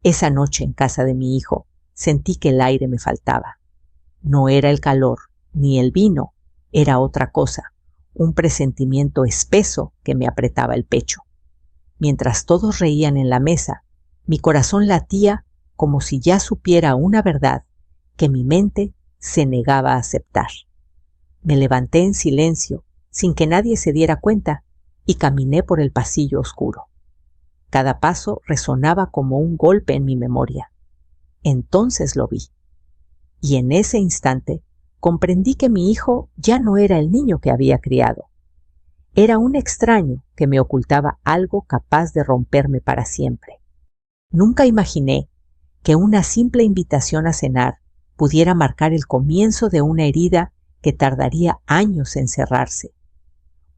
Esa noche en casa de mi hijo sentí que el aire me faltaba. No era el calor ni el vino, era otra cosa, un presentimiento espeso que me apretaba el pecho. Mientras todos reían en la mesa, mi corazón latía como si ya supiera una verdad que mi mente se negaba a aceptar. Me levanté en silencio, sin que nadie se diera cuenta, y caminé por el pasillo oscuro. Cada paso resonaba como un golpe en mi memoria. Entonces lo vi. Y en ese instante comprendí que mi hijo ya no era el niño que había criado. Era un extraño que me ocultaba algo capaz de romperme para siempre. Nunca imaginé que una simple invitación a cenar pudiera marcar el comienzo de una herida que tardaría años en cerrarse.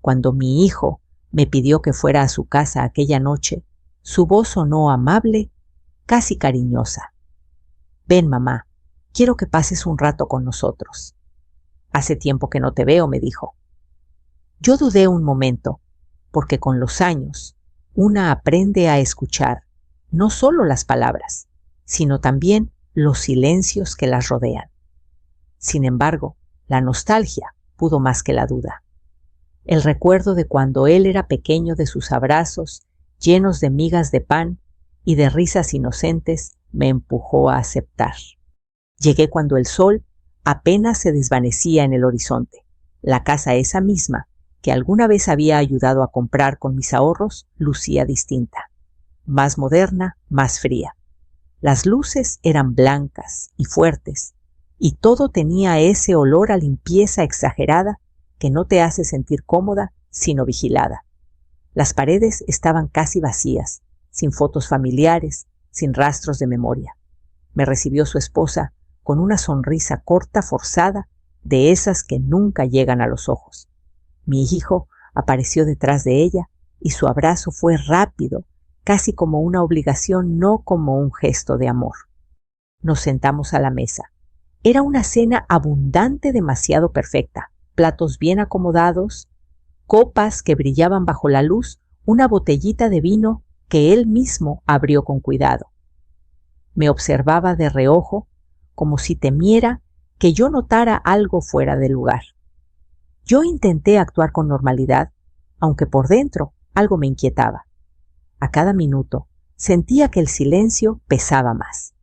Cuando mi hijo me pidió que fuera a su casa aquella noche, su voz sonó amable, casi cariñosa. «Ven, mamá, quiero que pases un rato con nosotros». «Hace tiempo que no te veo», me dijo. Yo dudé un momento, porque con los años una aprende a escuchar no solo las palabras, sino también los silencios que las rodean. Sin embargo, la nostalgia pudo más que la duda. El recuerdo de cuando él era pequeño, de sus abrazos llenos de migas de pan y de risas inocentes, me empujó a aceptar. Llegué cuando el sol apenas se desvanecía en el horizonte. La casa esa misma, que alguna vez había ayudado a comprar con mis ahorros, lucía distinta. Más moderna, más fría. Las luces eran blancas y fuertes, y todo tenía ese olor a limpieza exagerada que no te hace sentir cómoda, sino vigilada. Las paredes estaban casi vacías, sin fotos familiares, sin rastros de memoria. Me recibió su esposa con una sonrisa corta, forzada, de esas que nunca llegan a los ojos. Mi hijo apareció detrás de ella y su abrazo fue rápido, casi como una obligación, no como un gesto de amor. Nos sentamos a la mesa. Era una cena abundante, demasiado perfecta. Platos bien acomodados, copas que brillaban bajo la luz, una botellita de vino que él mismo abrió con cuidado. Me observaba de reojo, como si temiera que yo notara algo fuera de lugar. Yo intenté actuar con normalidad, aunque por dentro algo me inquietaba. A cada minuto sentía que el silencio pesaba más.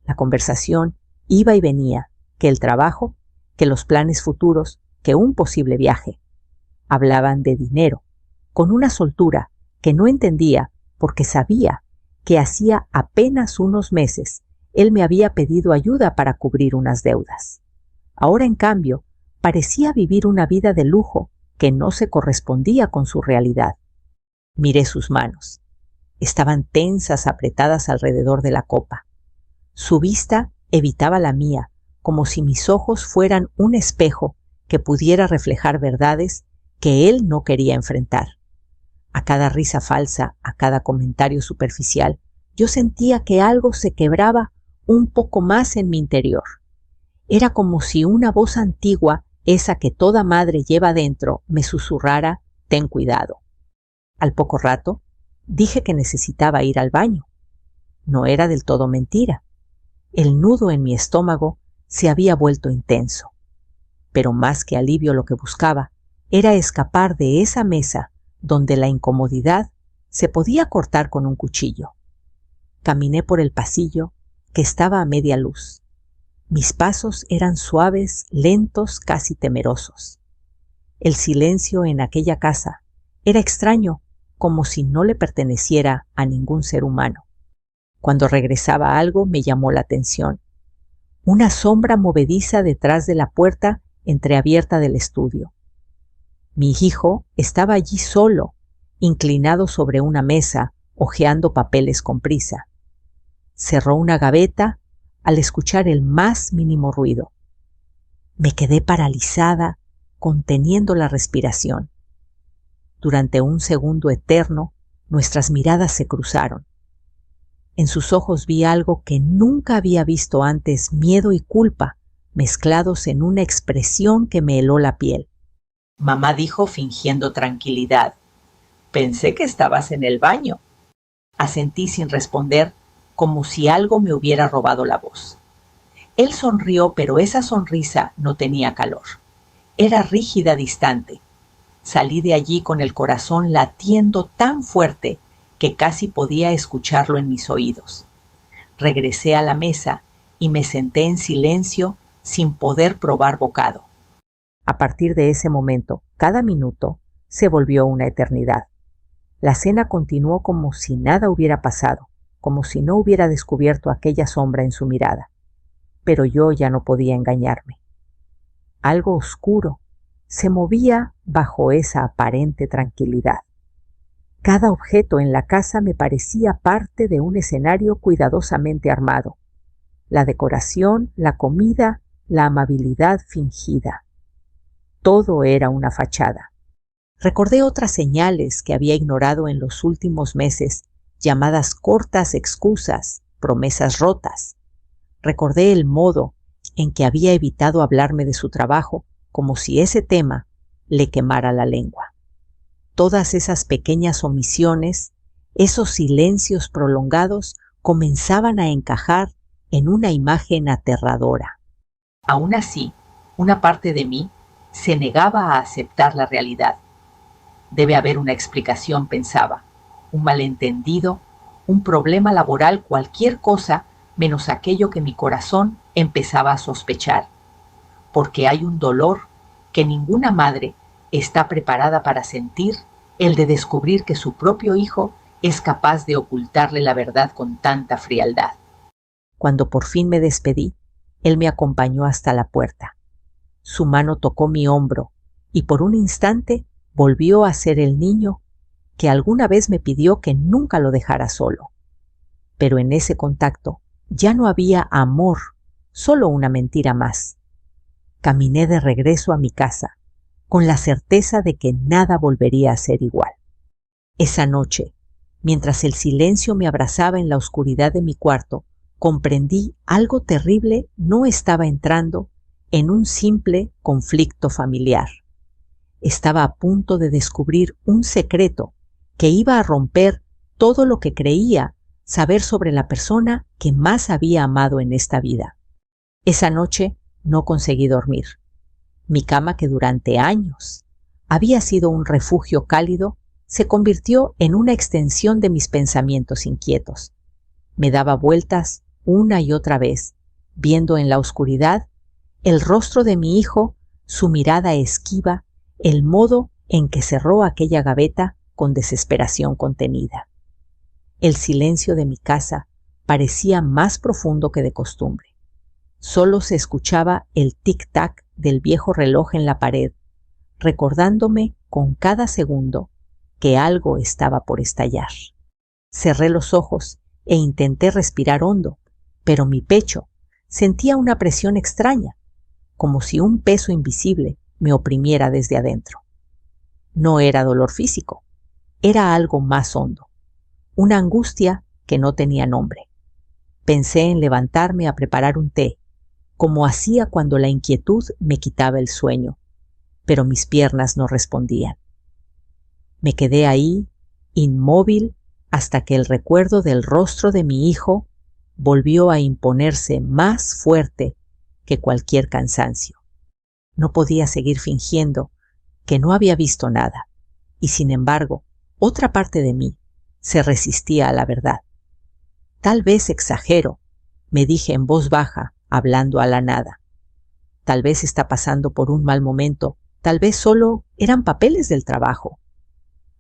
La conversación iba y venía, que el trabajo, que los planes futuros, que un posible viaje. Hablaban de dinero, con una soltura que no entendía porque sabía que hacía apenas unos meses él me había pedido ayuda para cubrir unas deudas. Ahora, en cambio, parecía vivir una vida de lujo que no se correspondía con su realidad. Miré sus manos. Estaban tensas, apretadas alrededor de la copa. Su vista evitaba la mía, como si mis ojos fueran un espejo que pudiera reflejar verdades que él no quería enfrentar. A cada risa falsa, a cada comentario superficial, yo sentía que algo se quebraba un poco más en mi interior. Era como si una voz antigua, esa que toda madre lleva dentro, me susurrara: «Ten cuidado». Al poco rato, dije que necesitaba ir al baño. No era del todo mentira. El nudo en mi estómago se había vuelto intenso. Pero más que alivio, lo que buscaba era escapar de esa mesa donde la incomodidad se podía cortar con un cuchillo. Caminé por el pasillo, que estaba a media luz. Mis pasos eran suaves, lentos, casi temerosos. El silencio en aquella casa era extraño, como si no le perteneciera a ningún ser humano. Cuando regresaba algo me llamó la atención. Una sombra movediza detrás de la puerta entreabierta del estudio. Mi hijo estaba allí solo, inclinado sobre una mesa, hojeando papeles con prisa. Cerró una gaveta al escuchar el más mínimo ruido. Me quedé paralizada, conteniendo la respiración. Durante un segundo eterno, nuestras miradas se cruzaron. En sus ojos vi algo que nunca había visto antes: miedo y culpa, mezclados en una expresión que me heló la piel. Mamá dijo fingiendo tranquilidad: «Pensé que estabas en el baño». Asentí sin responder, como si algo me hubiera robado la voz. Él sonrió, pero esa sonrisa no tenía calor. Era rígida, distante. Salí de allí con el corazón latiendo tan fuerte que casi podía escucharlo en mis oídos. Regresé a la mesa y me senté en silencio sin poder probar bocado. A partir de ese momento, cada minuto se volvió una eternidad. La cena continuó como si nada hubiera pasado, como si no hubiera descubierto aquella sombra en su mirada. Pero yo ya no podía engañarme. Algo oscuro se movía bajo esa aparente tranquilidad. Cada objeto en la casa me parecía parte de un escenario cuidadosamente armado. La decoración, la comida, la amabilidad fingida. Todo era una fachada. Recordé otras señales que había ignorado en los últimos meses, llamadas cortas excusas, promesas rotas. Recordé el modo en que había evitado hablarme de su trabajo, como si ese tema le quemara la lengua. Todas esas pequeñas omisiones, esos silencios prolongados, comenzaban a encajar en una imagen aterradora. Aún así, una parte de mí se negaba a aceptar la realidad. Debe haber una explicación, pensaba, un malentendido, un problema laboral, cualquier cosa menos aquello que mi corazón empezaba a sospechar, porque hay un dolor que ninguna madre está preparada para sentir, el de descubrir que su propio hijo es capaz de ocultarle la verdad con tanta frialdad. Cuando por fin me despedí, él me acompañó hasta la puerta. Su mano tocó mi hombro y por un instante volvió a ser el niño que alguna vez me pidió que nunca lo dejara solo. Pero en ese contacto ya no había amor, solo una mentira más. Caminé de regreso a mi casa, con la certeza de que nada volvería a ser igual. Esa noche, mientras el silencio me abrazaba en la oscuridad de mi cuarto, comprendí algo terrible no estaba entrando en un simple conflicto familiar. Estaba a punto de descubrir un secreto que iba a romper todo lo que creía saber sobre la persona que más había amado en esta vida. Esa noche no conseguí dormir. Mi cama, que durante años había sido un refugio cálido, se convirtió en una extensión de mis pensamientos inquietos. Me daba vueltas una y otra vez, viendo en la oscuridad el rostro de mi hijo, su mirada esquiva, el modo en que cerró aquella gaveta con desesperación contenida. El silencio de mi casa parecía más profundo que de costumbre. Solo se escuchaba el tic-tac del viejo reloj en la pared, recordándome con cada segundo que algo estaba por estallar. Cerré los ojos e intenté respirar hondo, pero mi pecho sentía una presión extraña, como si un peso invisible me oprimiera desde adentro. No era dolor físico, era algo más hondo, una angustia que no tenía nombre. Pensé en levantarme a preparar un té, como hacía cuando la inquietud me quitaba el sueño, pero mis piernas no respondían. Me quedé ahí, inmóvil, hasta que el recuerdo del rostro de mi hijo volvió a imponerse más fuerte que cualquier cansancio. No podía seguir fingiendo que no había visto nada, y sin embargo, otra parte de mí se resistía a la verdad. Tal vez exagero, me dije en voz baja, hablando a la nada. Tal vez está pasando por un mal momento, tal vez solo eran papeles del trabajo.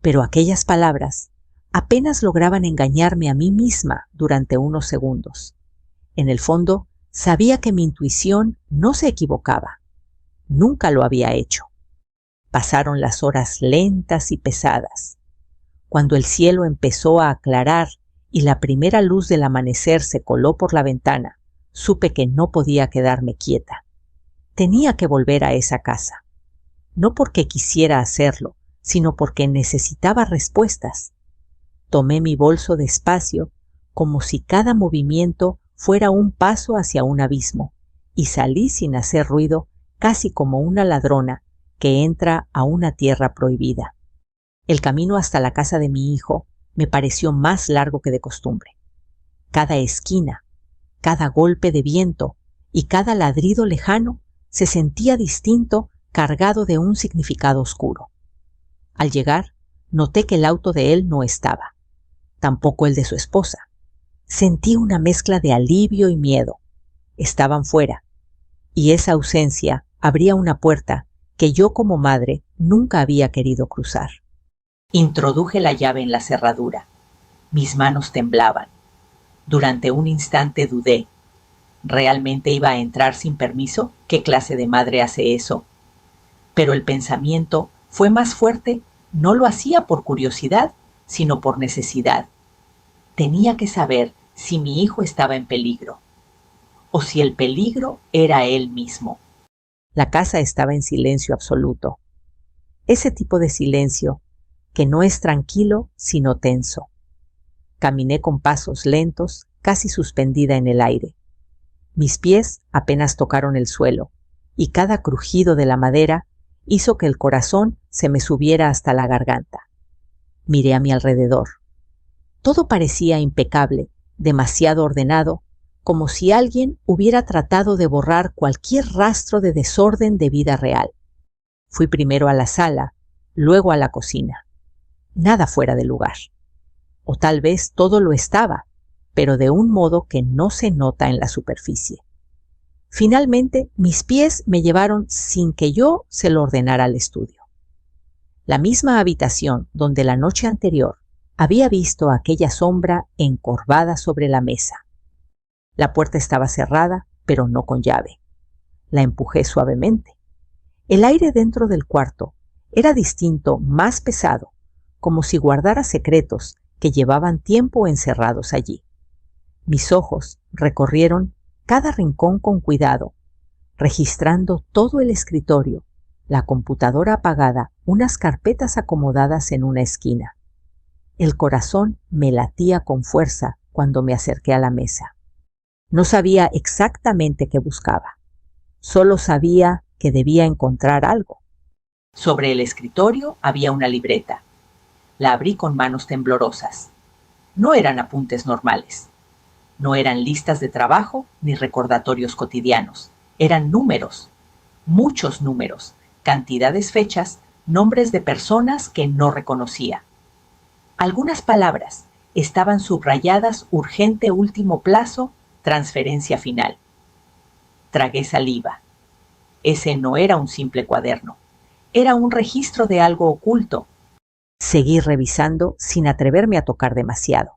Pero aquellas palabras apenas lograban engañarme a mí misma durante unos segundos. En el fondo, sabía que mi intuición no se equivocaba. Nunca lo había hecho. Pasaron las horas lentas y pesadas. Cuando el cielo empezó a aclarar y la primera luz del amanecer se coló por la ventana, supe que no podía quedarme quieta. Tenía que volver a esa casa. No porque quisiera hacerlo, sino porque necesitaba respuestas. Tomé mi bolso despacio, como si cada movimiento fuera un paso hacia un abismo, y salí sin hacer ruido, casi como una ladrona que entra a una tierra prohibida. El camino hasta la casa de mi hijo me pareció más largo que de costumbre. Cada esquina, cada golpe de viento y cada ladrido lejano se sentía distinto, cargado de un significado oscuro. Al llegar, noté que el auto de él no estaba, tampoco el de su esposa. Sentí una mezcla de alivio y miedo. Estaban fuera, y esa ausencia abría una puerta que yo como madre nunca había querido cruzar. Introduje la llave en la cerradura. Mis manos temblaban. Durante un instante dudé. ¿Realmente iba a entrar sin permiso? ¿Qué clase de madre hace eso? Pero el pensamiento fue más fuerte. No lo hacía por curiosidad, sino por necesidad. Tenía que saber si mi hijo estaba en peligro, o si el peligro era él mismo. La casa estaba en silencio absoluto. Ese tipo de silencio que no es tranquilo, sino tenso. Caminé con pasos lentos, casi suspendida en el aire. Mis pies apenas tocaron el suelo, y cada crujido de la madera hizo que el corazón se me subiera hasta la garganta. Miré a mi alrededor. Todo parecía impecable, demasiado ordenado, como si alguien hubiera tratado de borrar cualquier rastro de desorden de vida real. Fui primero a la sala, luego a la cocina. Nada fuera de lugar. O tal vez todo lo estaba, pero de un modo que no se nota en la superficie. Finalmente, mis pies me llevaron sin que yo se lo ordenara al estudio. La misma habitación donde la noche anterior había visto aquella sombra encorvada sobre la mesa. La puerta estaba cerrada, pero no con llave. La empujé suavemente. El aire dentro del cuarto era distinto, más pesado, como si guardara secretos que llevaban tiempo encerrados allí. Mis ojos recorrieron cada rincón con cuidado, registrando todo el escritorio, la computadora apagada, unas carpetas acomodadas en una esquina. El corazón me latía con fuerza cuando me acerqué a la mesa. No sabía exactamente qué buscaba. Solo sabía que debía encontrar algo. Sobre el escritorio había una libreta. La abrí con manos temblorosas. No eran apuntes normales. No eran listas de trabajo ni recordatorios cotidianos. Eran números, muchos números, cantidades fechas, nombres de personas que no reconocía. Algunas palabras estaban subrayadas: urgente último plazo, transferencia final. Tragué saliva. Ese no era un simple cuaderno. Era un registro de algo oculto. Seguí revisando sin atreverme a tocar demasiado.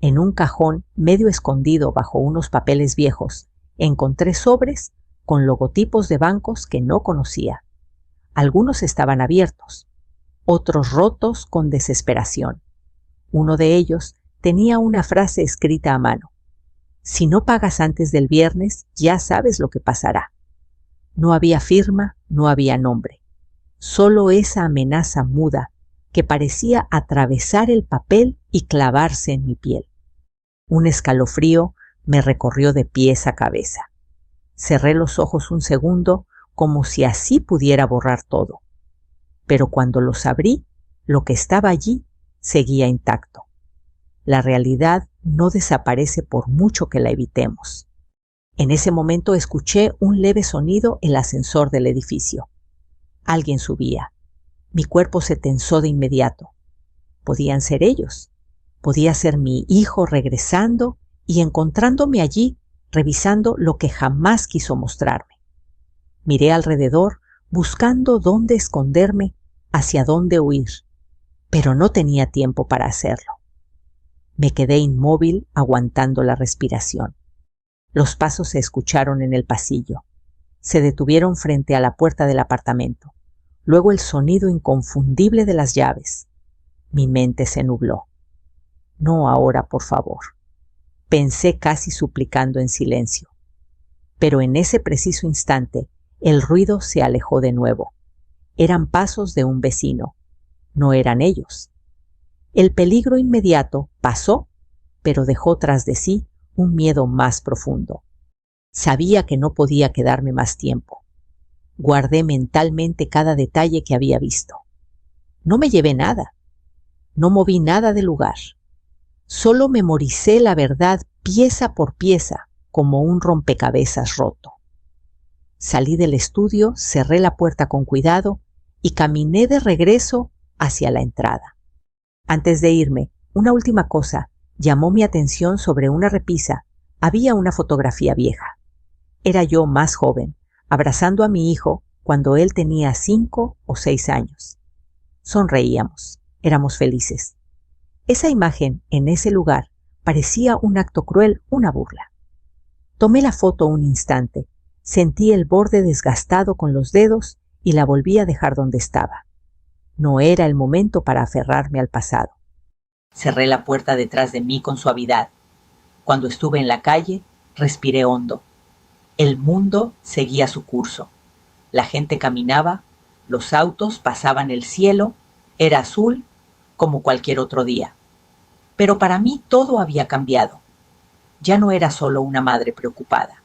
En un cajón medio escondido bajo unos papeles viejos, encontré sobres con logotipos de bancos que no conocía. Algunos estaban abiertos, otros rotos con desesperación. Uno de ellos tenía una frase escrita a mano: si no pagas antes del viernes, ya sabes lo que pasará. No había firma, no había nombre. Solo esa amenaza muda que parecía atravesar el papel y clavarse en mi piel. Un escalofrío me recorrió de pies a cabeza. Cerré los ojos un segundo, como si así pudiera borrar todo. Pero cuando los abrí, lo que estaba allí seguía intacto. La realidad no desaparece por mucho que la evitemos. En ese momento escuché un leve sonido en el ascensor del edificio. Alguien subía. Mi cuerpo se tensó de inmediato. Podían ser ellos. Podía ser mi hijo regresando y encontrándome allí, revisando lo que jamás quiso mostrarme. Miré alrededor, buscando dónde esconderme, hacia dónde huir, pero no tenía tiempo para hacerlo. Me quedé inmóvil, aguantando la respiración. Los pasos se escucharon en el pasillo. Se detuvieron frente a la puerta del apartamento. Luego el sonido inconfundible de las llaves. Mi mente se nubló. No ahora, por favor. Pensé casi suplicando en silencio. Pero en ese preciso instante, el ruido se alejó de nuevo. Eran pasos de un vecino. No eran ellos. El peligro inmediato pasó, pero dejó tras de sí un miedo más profundo. Sabía que no podía quedarme más tiempo. Guardé mentalmente cada detalle que había visto. No me llevé nada. No moví nada del lugar. Solo memoricé la verdad pieza por pieza, como un rompecabezas roto. Salí del estudio, cerré la puerta con cuidado y caminé de regreso hacia la entrada. Antes de irme, una última cosa llamó mi atención. Sobre una repisa había una fotografía vieja. Era yo más joven, abrazando a mi hijo cuando él tenía 5 o 6 años. Sonreíamos, éramos felices. Esa imagen en ese lugar parecía un acto cruel, una burla. Tomé la foto un instante, sentí el borde desgastado con los dedos y la volví a dejar donde estaba. No era el momento para aferrarme al pasado. Cerré la puerta detrás de mí con suavidad. Cuando estuve en la calle, respiré hondo. El mundo seguía su curso. La gente caminaba, los autos pasaban el cielo, era azul como cualquier otro día. Pero para mí todo había cambiado. Ya no era solo una madre preocupada.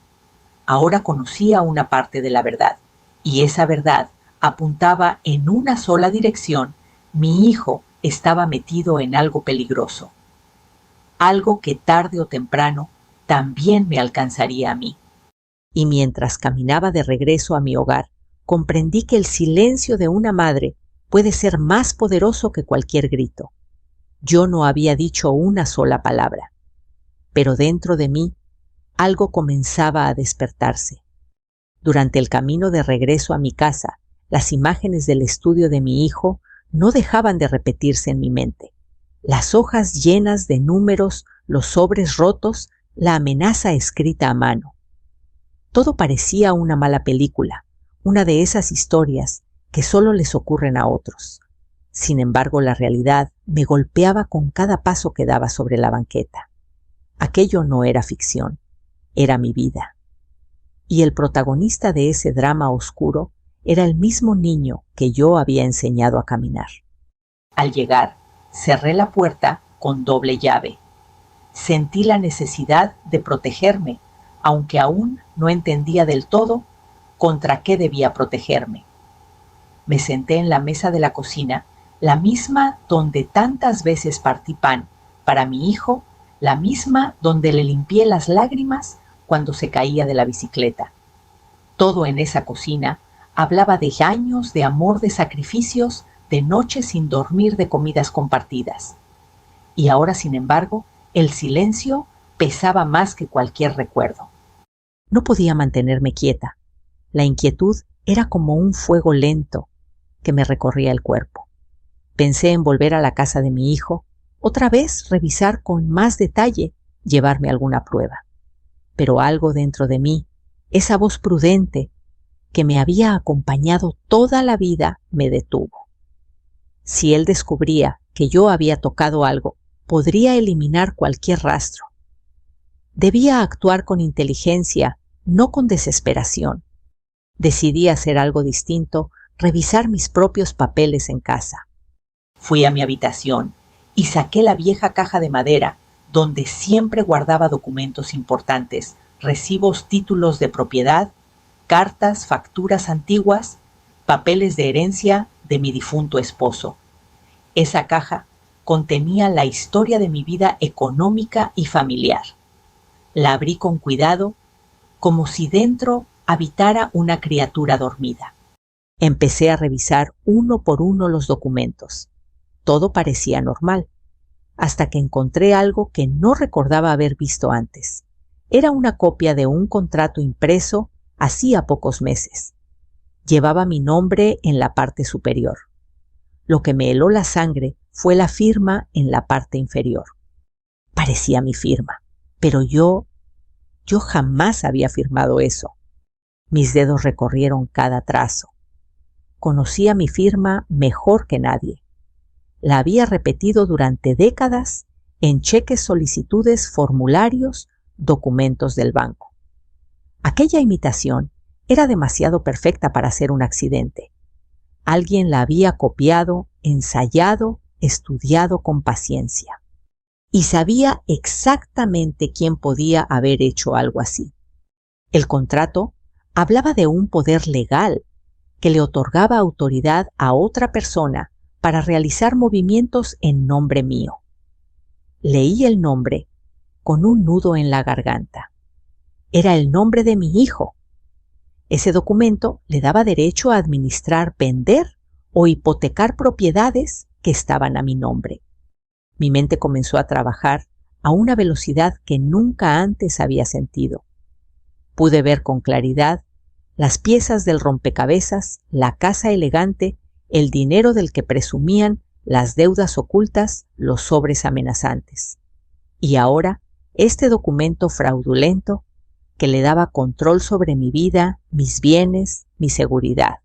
Ahora conocía una parte de la verdad, y esa verdad apuntaba en una sola dirección. Mi hijo estaba metido en algo peligroso. Algo que tarde o temprano también me alcanzaría a mí. Y mientras caminaba de regreso a mi hogar, comprendí que el silencio de una madre puede ser más poderoso que cualquier grito. Yo no había dicho una sola palabra, pero dentro de mí algo comenzaba a despertarse. Durante el camino de regreso a mi casa, las imágenes del estudio de mi hijo no dejaban de repetirse en mi mente. Las hojas llenas de números, los sobres rotos, la amenaza escrita a mano. Todo parecía una mala película, una de esas historias que solo les ocurren a otros. Sin embargo, la realidad me golpeaba con cada paso que daba sobre la banqueta. Aquello no era ficción, era mi vida. Y el protagonista de ese drama oscuro era el mismo niño que yo había enseñado a caminar. Al llegar, cerré la puerta con doble llave. Sentí la necesidad de protegerme, aunque aún no entendía del todo contra qué debía protegerme. Me senté en la mesa de la cocina, la misma donde tantas veces partí pan para mi hijo, la misma donde le limpié las lágrimas cuando se caía de la bicicleta. Todo en esa cocina hablaba de años de amor, de sacrificios, de noches sin dormir, de comidas compartidas. Y ahora, sin embargo, el silencio pesaba más que cualquier recuerdo. No podía mantenerme quieta. La inquietud era como un fuego lento que me recorría el cuerpo. Pensé en volver a la casa de mi hijo, otra vez revisar con más detalle, llevarme alguna prueba. Pero algo dentro de mí, esa voz prudente que me había acompañado toda la vida, me detuvo. Si él descubría que yo había tocado algo, podría eliminar cualquier rastro. Debía actuar con inteligencia, no con desesperación. Decidí hacer algo distinto, revisar mis propios papeles en casa. Fui a mi habitación y saqué la vieja caja de madera donde siempre guardaba documentos importantes, recibos, títulos de propiedad, cartas, facturas antiguas, papeles de herencia de mi difunto esposo. Esa caja contenía la historia de mi vida económica y familiar. La abrí con cuidado, como si dentro habitara una criatura dormida. Empecé a revisar uno por uno los documentos. Todo parecía normal, hasta que encontré algo que no recordaba haber visto antes. Era una copia de un contrato impreso hacía pocos meses. Llevaba mi nombre en la parte superior. Lo que me heló la sangre fue la firma en la parte inferior. Parecía mi firma, pero yo jamás había firmado eso. Mis dedos recorrieron cada trazo. Conocía mi firma mejor que nadie. La había repetido durante décadas en cheques, solicitudes, formularios, documentos del banco. Aquella imitación era demasiado perfecta para ser un accidente. Alguien la había copiado, ensayado, estudiado con paciencia. Y sabía exactamente quién podía haber hecho algo así. El contrato hablaba de un poder legal que le otorgaba autoridad a otra persona para realizar movimientos en nombre mío. Leí el nombre con un nudo en la garganta. Era el nombre de mi hijo. Ese documento le daba derecho a administrar, vender o hipotecar propiedades que estaban a mi nombre. Mi mente comenzó a trabajar a una velocidad que nunca antes había sentido. Pude ver con claridad las piezas del rompecabezas, la casa elegante, el dinero del que presumían, las deudas ocultas, los sobres amenazantes. Y ahora, este documento fraudulento que le daba control sobre mi vida, mis bienes, mi seguridad.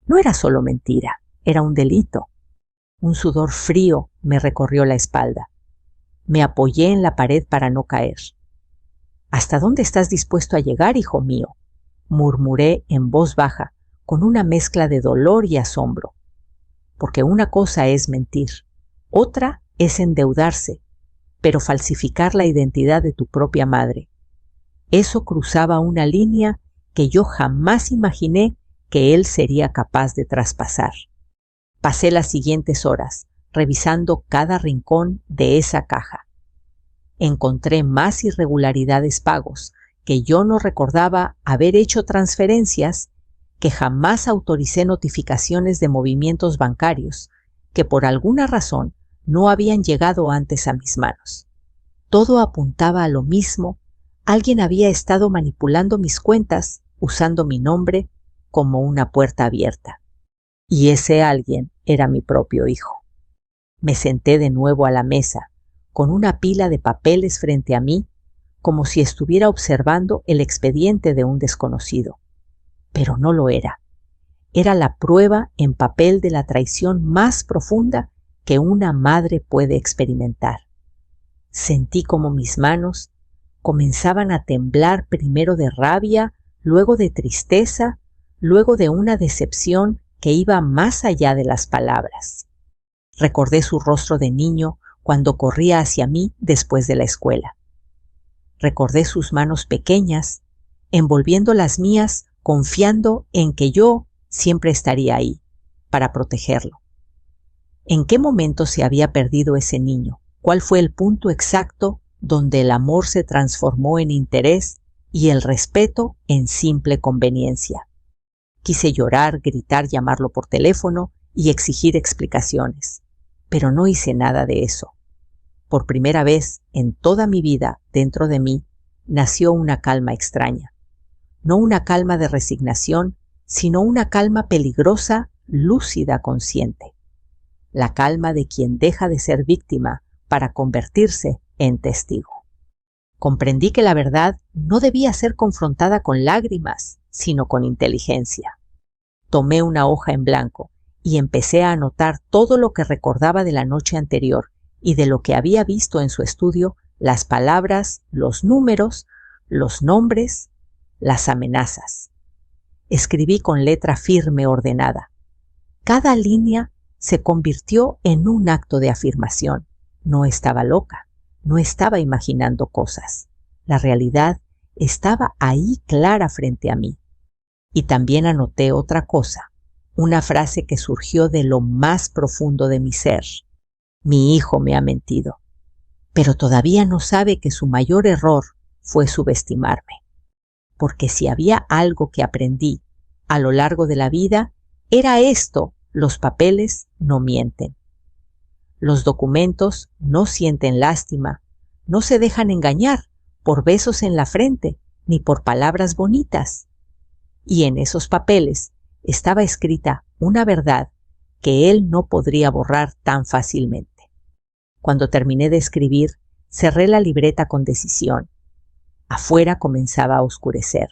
No era solo mentira, era un delito. Un sudor frío me recorrió la espalda. Me apoyé en la pared para no caer. ¿Hasta dónde estás dispuesto a llegar, hijo mío?, murmuré en voz baja, con una mezcla de dolor y asombro. Porque una cosa es mentir, otra es endeudarse, pero falsificar la identidad de tu propia madre. Eso cruzaba una línea que yo jamás imaginé que él sería capaz de traspasar. Pasé las siguientes horas revisando cada rincón de esa caja. Encontré más irregularidades pagos, que yo no recordaba haber hecho transferencias, que jamás autoricé notificaciones de movimientos bancarios, que por alguna razón no habían llegado antes a mis manos. Todo apuntaba a lo mismo. Alguien había estado manipulando mis cuentas usando mi nombre como una puerta abierta. Y ese alguien era mi propio hijo. Me senté de nuevo a la mesa, con una pila de papeles frente a mí, como si estuviera observando el expediente de un desconocido. Pero no lo era. Era la prueba en papel de la traición más profunda que una madre puede experimentar. Sentí como mis manos comenzaban a temblar, primero de rabia, luego de tristeza, luego de una decepción que iba más allá de las palabras. Recordé su rostro de niño cuando corría hacia mí después de la escuela. Recordé sus manos pequeñas, envolviendo las mías, confiando en que yo siempre estaría ahí, para protegerlo. ¿En qué momento se había perdido ese niño? ¿Cuál fue el punto exacto donde el amor se transformó en interés y el respeto en simple conveniencia? Quise llorar, gritar, llamarlo por teléfono y exigir explicaciones, pero no hice nada de eso. Por primera vez en toda mi vida, dentro de mí, nació una calma extraña. No una calma de resignación, sino una calma peligrosa, lúcida, consciente. La calma de quien deja de ser víctima para convertirse en testigo. Comprendí que la verdad no debía ser confrontada con lágrimas, sino con inteligencia. Tomé una hoja en blanco y empecé a anotar todo lo que recordaba de la noche anterior y de lo que había visto en su estudio, las palabras, los números, los nombres, las amenazas. Escribí con letra firme, ordenada. Cada línea se convirtió en un acto de afirmación. No estaba loca, no estaba imaginando cosas. La realidad estaba ahí clara frente a mí. Y también anoté otra cosa, una frase que surgió de lo más profundo de mi ser. Mi hijo me ha mentido, pero todavía no sabe que su mayor error fue subestimarme. Porque si había algo que aprendí a lo largo de la vida, era esto: los papeles no mienten. Los documentos no sienten lástima, no se dejan engañar por besos en la frente ni por palabras bonitas. Y en esos papeles estaba escrita una verdad que él no podría borrar tan fácilmente. Cuando terminé de escribir, cerré la libreta con decisión. Afuera comenzaba a oscurecer.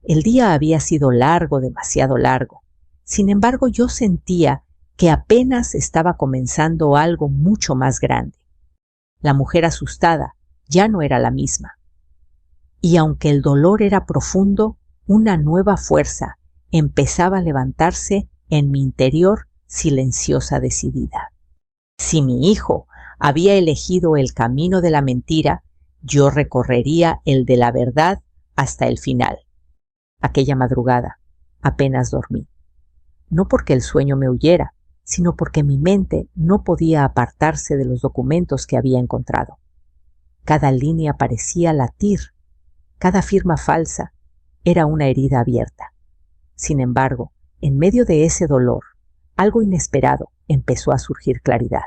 El día había sido largo, demasiado largo. Sin embargo, yo sentía que apenas estaba comenzando algo mucho más grande. La mujer asustada ya no era la misma. Y aunque el dolor era profundo, una nueva fuerza empezaba a levantarse en mi interior, silenciosa, decidida. Si mi hijo había elegido el camino de la mentira, yo recorrería el de la verdad hasta el final. Aquella madrugada apenas dormí. No porque el sueño me huyera, sino porque mi mente no podía apartarse de los documentos que había encontrado. Cada línea parecía latir, cada firma falsa era una herida abierta. Sin embargo, en medio de ese dolor, algo inesperado empezó a surgir claridad.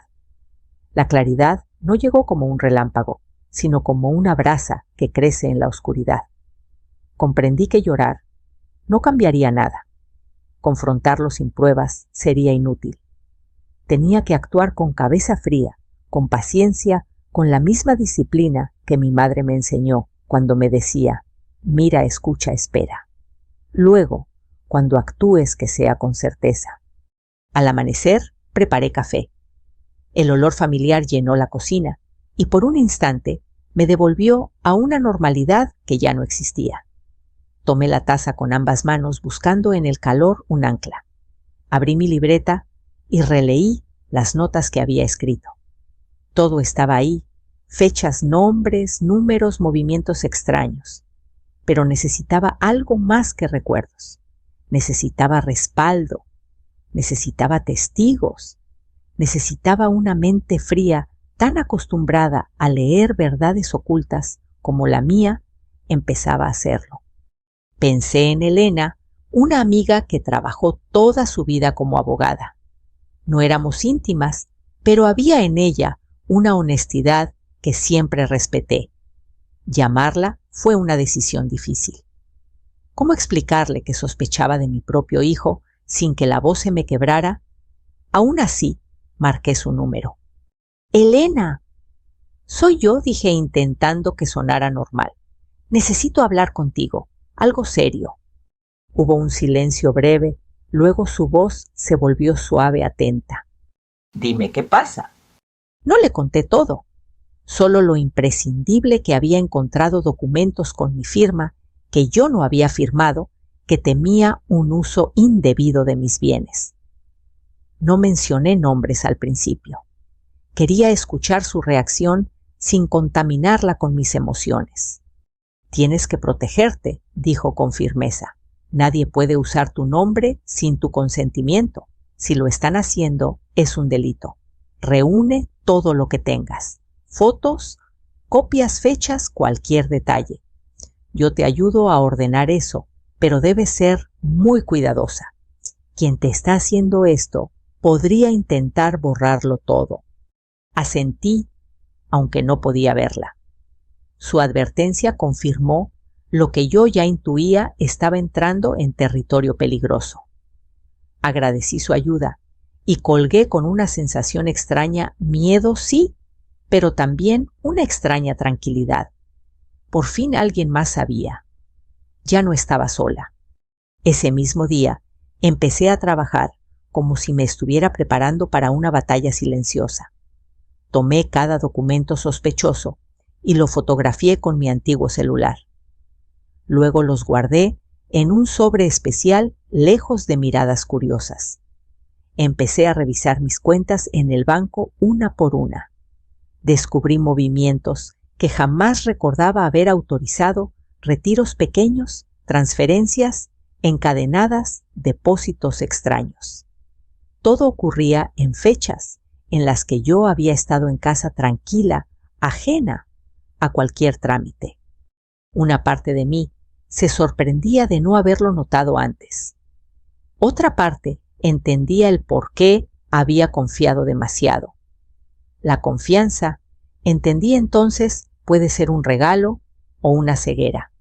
La claridad no llegó como un relámpago, sino como una brasa que crece en la oscuridad. Comprendí que llorar no cambiaría nada. Confrontarlo sin pruebas sería inútil. Tenía que actuar con cabeza fría, con paciencia, con la misma disciplina que mi madre me enseñó cuando me decía: mira, escucha, espera. Luego, cuando actúes, que sea con certeza. Al amanecer, preparé café. El olor familiar llenó la cocina y por un instante me devolvió a una normalidad que ya no existía. Tomé la taza con ambas manos buscando en el calor un ancla. Abrí mi libreta y releí las notas que había escrito. Todo estaba ahí, fechas, nombres, números, movimientos extraños. Pero necesitaba algo más que recuerdos. Necesitaba respaldo. Necesitaba testigos. Necesitaba una mente fría tan acostumbrada a leer verdades ocultas como la mía empezaba a hacerlo. Pensé en Elena, una amiga que trabajó toda su vida como abogada. No éramos íntimas, pero había en ella una honestidad que siempre respeté. Llamarla fue una decisión difícil. ¿Cómo explicarle que sospechaba de mi propio hijo sin que la voz se me quebrara? Aún así, marqué su número. «Elena». «Soy yo», dije intentando que sonara normal. «Necesito hablar contigo, algo serio». Hubo un silencio breve, luego su voz se volvió suave, atenta. «Dime, ¿qué pasa?» No le conté todo, solo lo imprescindible que había encontrado documentos con mi firma que yo no había firmado, que temía un uso indebido de mis bienes. No mencioné nombres al principio. Quería escuchar su reacción sin contaminarla con mis emociones. «Tienes que protegerte», dijo con firmeza. «Nadie puede usar tu nombre sin tu consentimiento. Si lo están haciendo, es un delito. Reúne todo lo que tengas. Fotos, copias, fechas, cualquier detalle. Yo te ayudo a ordenar eso, pero debes ser muy cuidadosa. Quien te está haciendo esto podría intentar borrarlo todo». Asentí, aunque no podía verla. Su advertencia confirmó lo que yo ya intuía: estaba entrando en territorio peligroso. Agradecí su ayuda y colgué con una sensación extraña, miedo sí, pero también una extraña tranquilidad. Por fin alguien más sabía. Ya no estaba sola. Ese mismo día empecé a trabajar como si me estuviera preparando para una batalla silenciosa. Tomé cada documento sospechoso y lo fotografié con mi antiguo celular. Luego los guardé en un sobre especial lejos de miradas curiosas. Empecé a revisar mis cuentas en el banco una por una. Descubrí movimientos que jamás recordaba haber autorizado: retiros pequeños, transferencias, encadenadas, depósitos extraños. Todo ocurría en fechas en las que yo había estado en casa tranquila, ajena a cualquier trámite. Una parte de mí se sorprendía de no haberlo notado antes. Otra parte entendía el por qué había confiado demasiado. La confianza, entendí entonces, puede ser un regalo o una ceguera.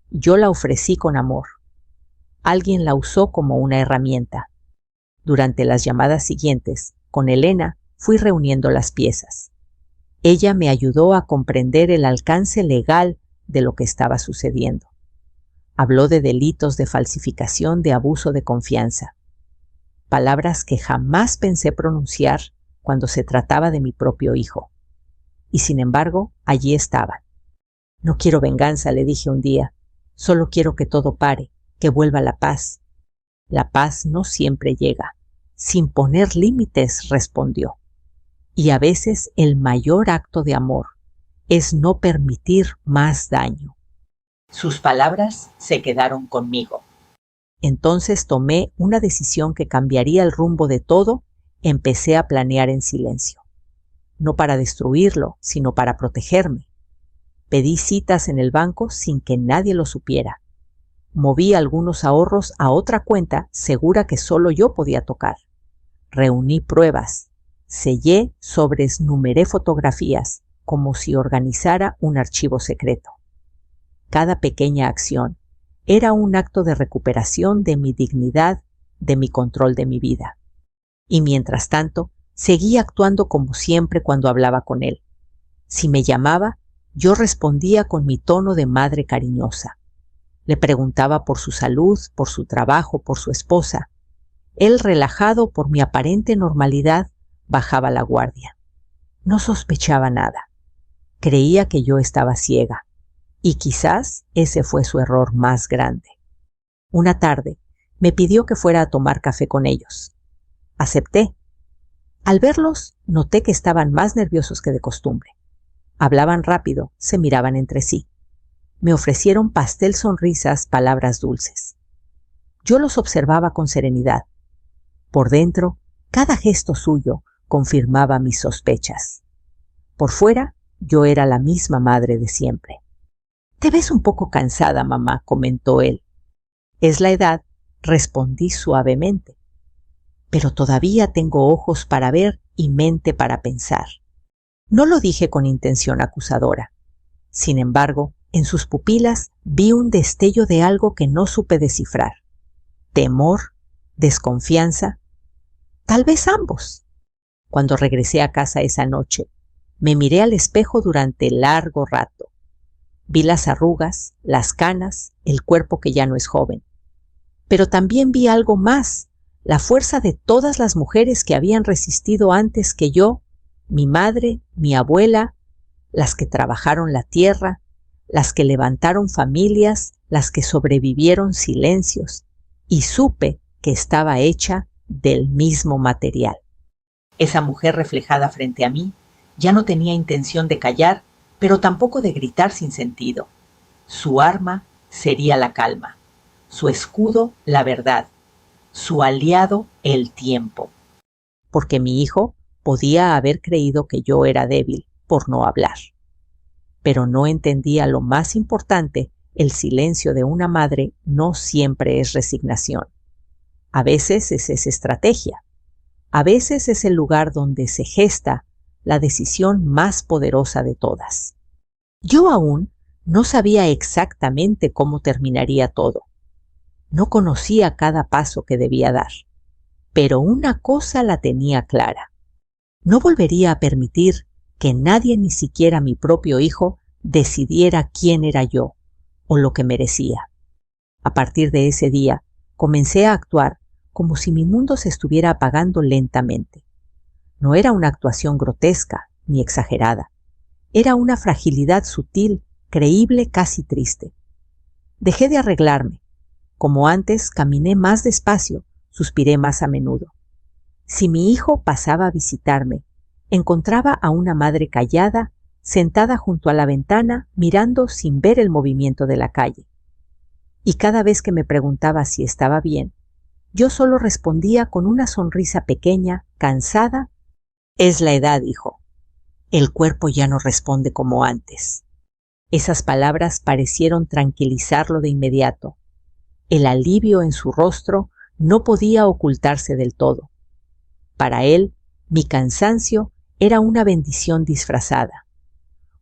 Yo la ofrecí con amor. Alguien la usó como una herramienta. Durante las llamadas siguientes, con Elena, fui reuniendo las piezas. Ella me ayudó a comprender el alcance legal de lo que estaba sucediendo. Habló de delitos de falsificación, de abuso de confianza. Palabras que jamás pensé pronunciar cuando se trataba de mi propio hijo. Y sin embargo, allí estaban. «No quiero venganza», le dije un día. «Solo quiero que todo pare, que vuelva la paz». «La paz no siempre llega». «Sin poner límites», respondió. «Y a veces el mayor acto de amor es no permitir más daño». Sus palabras se quedaron conmigo. Entonces tomé una decisión que cambiaría el rumbo de todo empecé a planear en silencio. No para destruirlo, sino para protegerme. Pedí citas en el banco sin que nadie lo supiera. Moví algunos ahorros a otra cuenta segura que solo yo podía tocar. Reuní pruebas. Sellé, sobresnumeré fotografías, como si organizara un archivo secreto. Cada pequeña acción era un acto de recuperación de mi dignidad, de mi control de mi vida. Y mientras tanto, seguí actuando como siempre cuando hablaba con él. Si me llamaba, yo respondía con mi tono de madre cariñosa. Le preguntaba por su salud, por su trabajo, por su esposa. Él, relajado por mi aparente normalidad, bajaba la guardia. No sospechaba nada. Creía que yo estaba ciega. Y quizás ese fue su error más grande. Una tarde, me pidió que fuera a tomar café con ellos. Acepté. Al verlos, noté que estaban más nerviosos que de costumbre. Hablaban rápido, se miraban entre sí. Me ofrecieron pastel, sonrisas, palabras dulces. Yo los observaba con serenidad. Por dentro, cada gesto suyo confirmaba mis sospechas. Por fuera, yo era la misma madre de siempre. «Te ves un poco cansada, mamá», comentó él. «Es la edad», respondí suavemente. «Pero todavía tengo ojos para ver y mente para pensar». No lo dije con intención acusadora. Sin embargo, en sus pupilas vi un destello de algo que no supe descifrar. Temor, desconfianza, tal vez ambos. Cuando regresé a casa esa noche, me miré al espejo durante largo rato. Vi las arrugas, las canas, el cuerpo que ya no es joven. Pero también vi algo más, la fuerza de todas las mujeres que habían resistido antes que yo, mi madre, mi abuela, las que trabajaron la tierra, las que levantaron familias, las que sobrevivieron silencios, y supe que estaba hecha del mismo material. Esa mujer reflejada frente a mí ya no tenía intención de callar, pero tampoco de gritar sin sentido. Su arma sería la calma, su escudo la verdad, su aliado el tiempo. Porque mi hijo podía haber creído que yo era débil por no hablar. Pero no entendía lo más importante: el silencio de una madre no siempre es resignación. A veces es estrategia. A veces es el lugar donde se gesta la decisión más poderosa de todas. Yo aún no sabía exactamente cómo terminaría todo. No conocía cada paso que debía dar. Pero una cosa la tenía clara. No volvería a permitir que nadie, ni siquiera mi propio hijo, decidiera quién era yo o lo que merecía. A partir de ese día, comencé a actuar como si mi mundo se estuviera apagando lentamente. No era una actuación grotesca ni exagerada. Era una fragilidad sutil, creíble, casi triste. Dejé de arreglarme. Como antes, caminé más despacio, suspiré más a menudo. Si mi hijo pasaba a visitarme, encontraba a una madre callada, sentada junto a la ventana, mirando sin ver el movimiento de la calle. Y cada vez que me preguntaba si estaba bien, yo solo respondía con una sonrisa pequeña, cansada: «Es la edad, hijo. El cuerpo ya no responde como antes». Esas palabras parecieron tranquilizarlo de inmediato. El alivio en su rostro no podía ocultarse del todo. Para él, mi cansancio era una bendición disfrazada,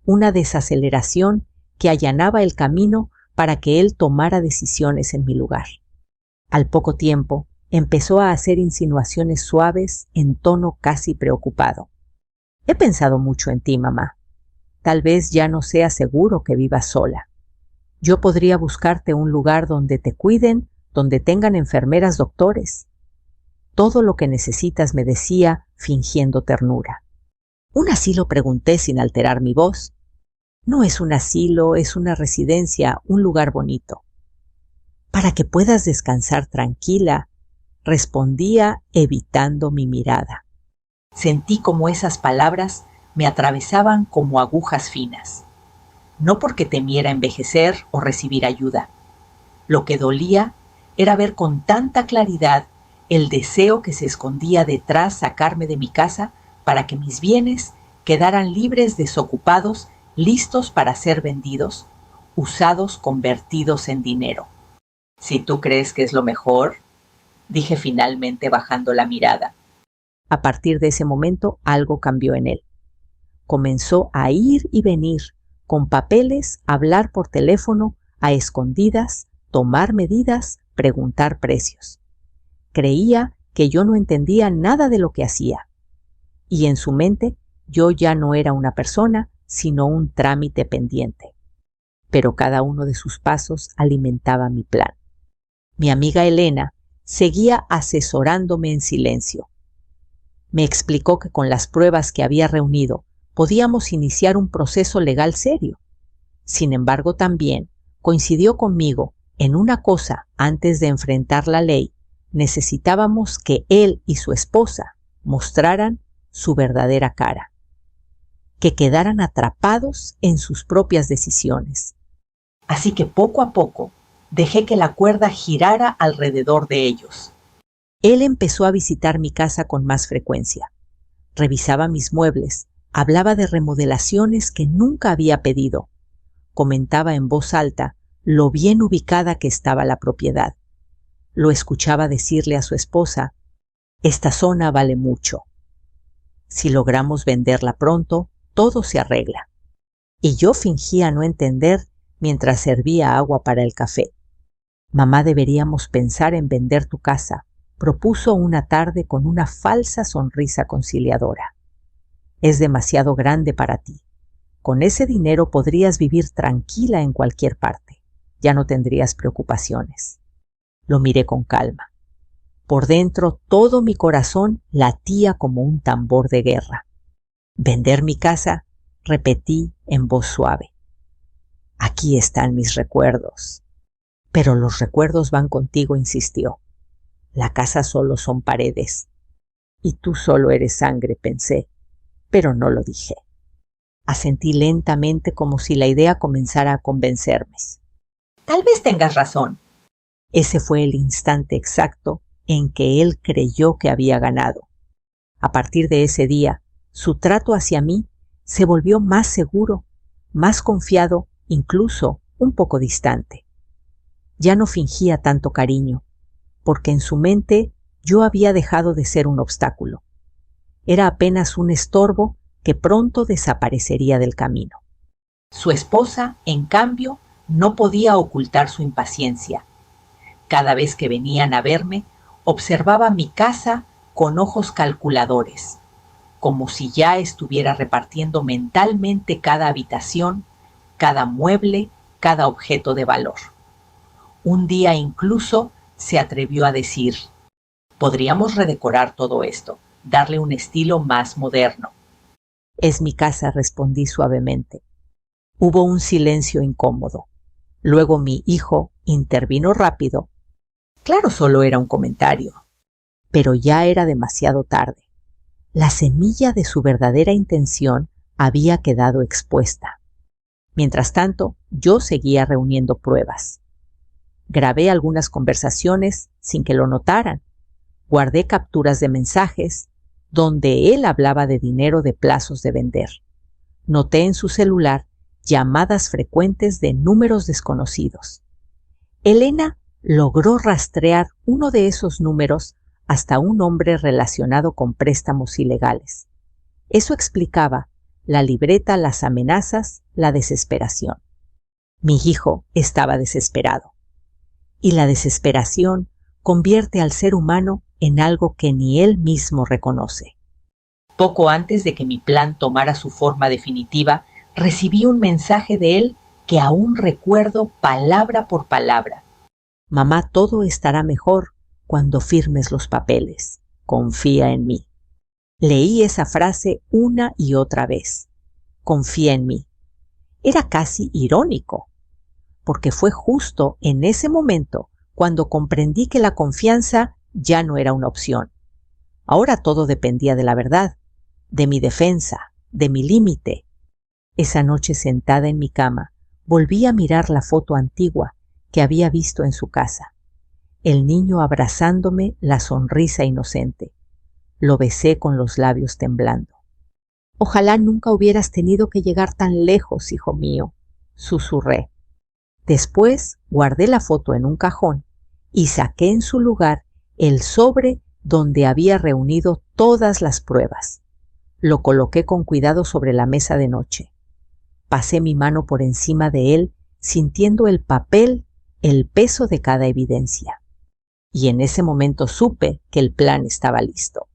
una desaceleración que allanaba el camino para que él tomara decisiones en mi lugar. Al poco tiempo, empezó a hacer insinuaciones suaves en tono casi preocupado. «He pensado mucho en ti, mamá. Tal vez ya no sea seguro que vivas sola. Yo podría buscarte un lugar donde te cuiden, donde tengan enfermeras, doctores. Todo lo que necesitas», me decía, fingiendo ternura. «¿Un asilo?», pregunté sin alterar mi voz. «No es un asilo, es una residencia, un lugar bonito». «Para que puedas descansar tranquila», respondía, evitando mi mirada. Sentí como esas palabras me atravesaban como agujas finas. No porque temiera envejecer o recibir ayuda. Lo que dolía era ver con tanta claridad el deseo que se escondía detrás sacarme de mi casa para que mis bienes quedaran libres, desocupados, listos para ser vendidos, usados, convertidos en dinero. Si tú crees que es lo mejor, dije finalmente bajando la mirada. A partir de ese momento algo cambió en él. Comenzó a ir y venir, con papeles, hablar por teléfono, a escondidas, tomar medidas, preguntar precios. Creía que yo no entendía nada de lo que hacía. Y en su mente yo ya no era una persona, sino un trámite pendiente. Pero cada uno de sus pasos alimentaba mi plan. Mi amiga Elena seguía asesorándome en silencio. Me explicó que con las pruebas que había reunido podíamos iniciar un proceso legal serio. Sin embargo, también coincidió conmigo en una cosa: antes de enfrentar la ley, necesitábamos que él y su esposa mostraran su verdadera cara, que quedaran atrapados en sus propias decisiones. Así que poco a poco dejé que la cuerda girara alrededor de ellos. Él empezó a visitar mi casa con más frecuencia. Revisaba mis muebles, hablaba de remodelaciones que nunca había pedido. Comentaba en voz alta lo bien ubicada que estaba la propiedad. Lo escuchaba decirle a su esposa: «Esta zona vale mucho. Si logramos venderla pronto, todo se arregla». Y yo fingía no entender mientras servía agua para el café. «Mamá, deberíamos pensar en vender tu casa», propuso una tarde con una falsa sonrisa conciliadora. «Es demasiado grande para ti. Con ese dinero podrías vivir tranquila en cualquier parte. Ya no tendrías preocupaciones». Lo miré con calma. Por dentro todo mi corazón latía como un tambor de guerra. «¿Vender mi casa?», repetí en voz suave. «Aquí están mis recuerdos». «Pero los recuerdos van contigo», insistió. «La casa solo son paredes. Y tú solo eres sangre», pensé, pero no lo dije. Asentí lentamente, como si la idea comenzara a convencerme. «Tal vez tengas razón». Ese fue el instante exacto en que él creyó que había ganado. A partir de ese día, su trato hacia mí se volvió más seguro, más confiado, incluso un poco distante. Ya no fingía tanto cariño, porque en su mente yo había dejado de ser un obstáculo. Era apenas un estorbo que pronto desaparecería del camino. Su esposa, en cambio, no podía ocultar su impaciencia. Cada vez que venían a verme, observaba mi casa con ojos calculadores, como si ya estuviera repartiendo mentalmente cada habitación, cada mueble, cada objeto de valor. Un día incluso se atrevió a decir: «Podríamos redecorar todo esto, darle un estilo más moderno». «Es mi casa», respondí suavemente. Hubo un silencio incómodo. Luego mi hijo intervino rápido. Claro, solo era un comentario. Pero ya era demasiado tarde. La semilla de su verdadera intención había quedado expuesta. Mientras tanto, yo seguía reuniendo pruebas. Grabé algunas conversaciones sin que lo notaran. Guardé capturas de mensajes donde él hablaba de dinero, de plazos de vender. Noté en su celular llamadas frecuentes de números desconocidos. Elena logró rastrear uno de esos números hasta un hombre relacionado con préstamos ilegales. Eso explicaba la libreta, las amenazas, la desesperación. Mi hijo estaba desesperado. Y la desesperación convierte al ser humano en algo que ni él mismo reconoce. Poco antes de que mi plan tomara su forma definitiva, recibí un mensaje de él que aún recuerdo palabra por palabra. «Mamá, todo estará mejor cuando firmes los papeles. Confía en mí». Leí esa frase una y otra vez. «Confía en mí». Era casi irónico, porque fue justo en ese momento cuando comprendí que la confianza ya no era una opción. Ahora todo dependía de la verdad, de mi defensa, de mi límite. Esa noche, sentada en mi cama, volví a mirar la foto antigua que había visto en su casa. el niño abrazándome, la sonrisa inocente. Lo besé con los labios temblando. «Ojalá nunca hubieras tenido que llegar tan lejos, hijo mío», susurré. Después guardé la foto en un cajón y saqué en su lugar el sobre donde había reunido todas las pruebas. Lo coloqué con cuidado sobre la mesa de noche. Pasé mi mano por encima de él, sintiendo el papel, el peso de cada evidencia. Y en ese momento supe que el plan estaba listo.